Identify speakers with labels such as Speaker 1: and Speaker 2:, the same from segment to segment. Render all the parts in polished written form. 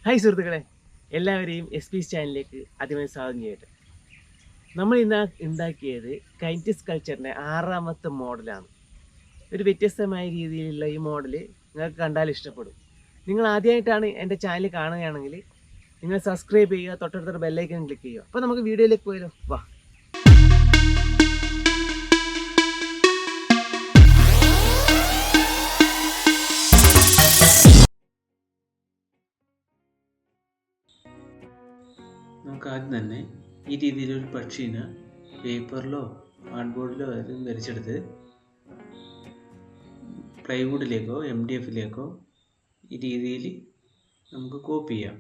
Speaker 1: Hi സുഹൃത്തുക്കളെ, എല്ലാവരെയും yespees ചാനലിലേക്ക് ആദ്യമായി സ്വാഗതം ചെയ്യട്ടെ. നമ്മൾ ഇന്ന് ഉണ്ടാക്കിയത് കൈനറ്റിക് സ്കൾച്ചറിൻ്റെ 6ാമത്തെ മോഡലാണ്. ഒരു വ്യത്യസ്തമായ രീതിയിലുള്ള ഈ മോഡൽ നിങ്ങൾക്ക് കണ്ടാൽ ഇഷ്ടപ്പെടും. നിങ്ങൾ ആദ്യമായിട്ടാണ് എൻ്റെ ചാനൽ കാണുകയാണെങ്കിൽ നിങ്ങൾ സബ്സ്ക്രൈബ് ചെയ്യുക, തൊട്ടടുത്തൊരു ബെല്ലൈക്കൺ ക്ലിക്ക് ചെയ്യുക. അപ്പോൾ നമുക്ക് വീഡിയോയിലേക്ക് പോയാലോ, വാ.
Speaker 2: നമുക്ക് ആദ്യം തന്നെ ഈ രീതിയിലൊരു പക്ഷീനെ പേപ്പറിലോ കാർഡ്ബോർഡിലോ ഏതെങ്കിലും വരച്ചെടുത്ത് പ്ലൈവുഡിലേക്കോ MDFിലേക്കോ ഈ രീതിയിൽ നമുക്ക് കോപ്പി ചെയ്യാം.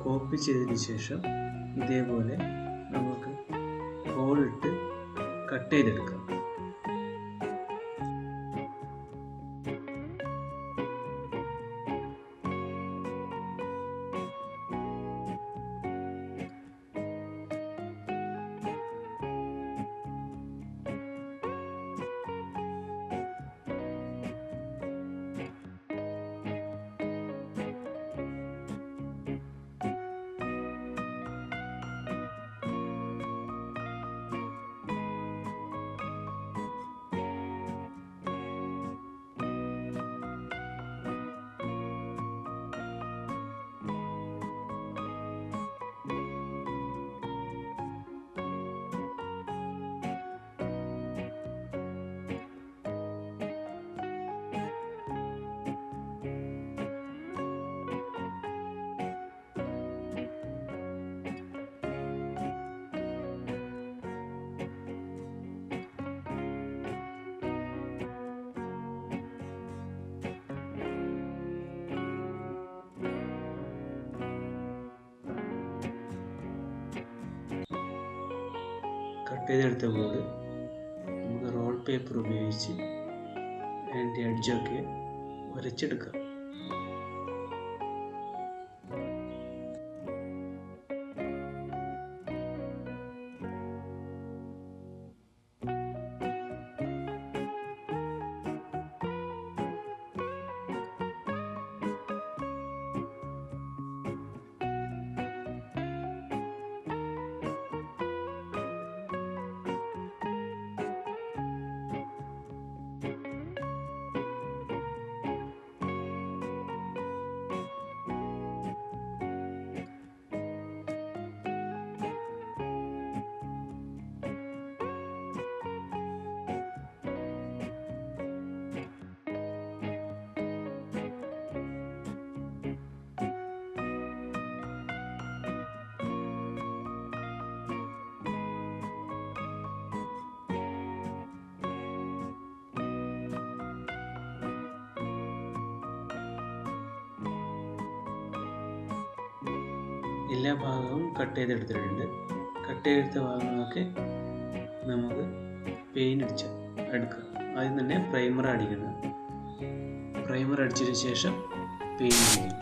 Speaker 2: കോപ്പി ചെയ്തതിന് ശേഷം ഇതേപോലെ നമുക്ക് ഹോളിട്ട് കട്ട് ചെയ്തെടുക്കാം. കട്ട് ചെയ്തെടുത്ത ബോർഡ് നമുക്ക് റോൾ പേപ്പർ ഉപയോഗിച്ച് അതിൻ്റെ എഡ്ജൊക്കെ വരച്ചെടുക്കാം. എല്ലാ ഭാഗവും കട്ട് ചെയ്തെടുത്തിട്ടുണ്ട്. കട്ട് ചെയ്തെടുത്ത ഭാഗങ്ങളൊക്കെ നമുക്ക് പെയിൻ്റ് എടുക്കാം. ആദ്യം തന്നെ പ്രൈമർ അടിക്കണം. പ്രൈമർ അടിച്ചതിന് ശേഷം പെയിൻ്റ് ചെയ്യും.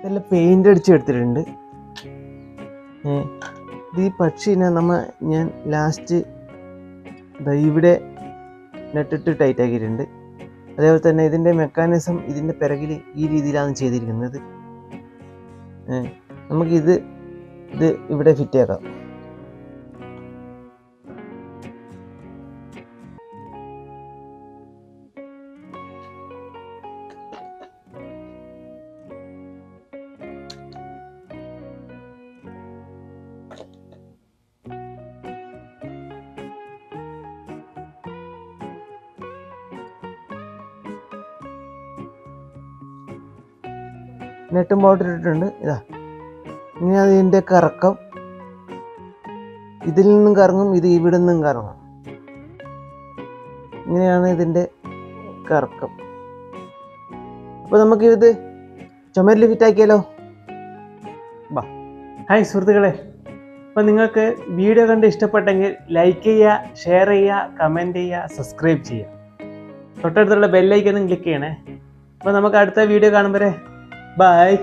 Speaker 1: ഇതെല്ലാം പെയിൻ്റ് അടിച്ചെടുത്തിട്ടുണ്ട്. ഇത് ഈ പക്ഷീനെ ഞാൻ ലാസ്റ്റ് ഇവിടെ നെട്ടിട്ട് ടൈറ്റ് ആക്കിയിട്ടുണ്ട്. അതേപോലെ തന്നെ ഇതിൻ്റെ മെക്കാനിസം ഇതിൻ്റെ പിറകിൽ ഈ രീതിയിലാണ് ചെയ്തിരിക്കുന്നത്. നമുക്കിത് ഇവിടെ ഫിറ്റ് ആക്കാം. നെട്ടും പൗഡർ ഇട്ടിട്ടുണ്ട്. ഇതാ ഇനി അതിൻ്റെ കറക്കം ഇതിൽ നിന്നും കറങ്ങും, ഇത് ഇവിടെ നിന്നും കറങ്ങും. ഇങ്ങനെയാണ് ഇതിൻ്റെ കറക്കം. അപ്പോൾ നമുക്കിത് ചുമരിൽ ഫിറ്റാക്കിയാലോ? ബാ. ഹായ് സുഹൃത്തുക്കളെ, അപ്പോൾ നിങ്ങൾക്ക് വീഡിയോ കണ്ട് ഇഷ്ടപ്പെട്ടെങ്കിൽ ലൈക്ക് ചെയ്യുക, ഷെയർ ചെയ്യുക, കമൻറ്റ് ചെയ്യുക, സബ്സ്ക്രൈബ് ചെയ്യുക. തൊട്ടടുത്തുള്ള ബെല്ലൈക്കനും ക്ലിക്ക് ചെയ്യണേ. അപ്പോൾ നമുക്ക് അടുത്ത വീഡിയോ കാണും വരെ ബൈ.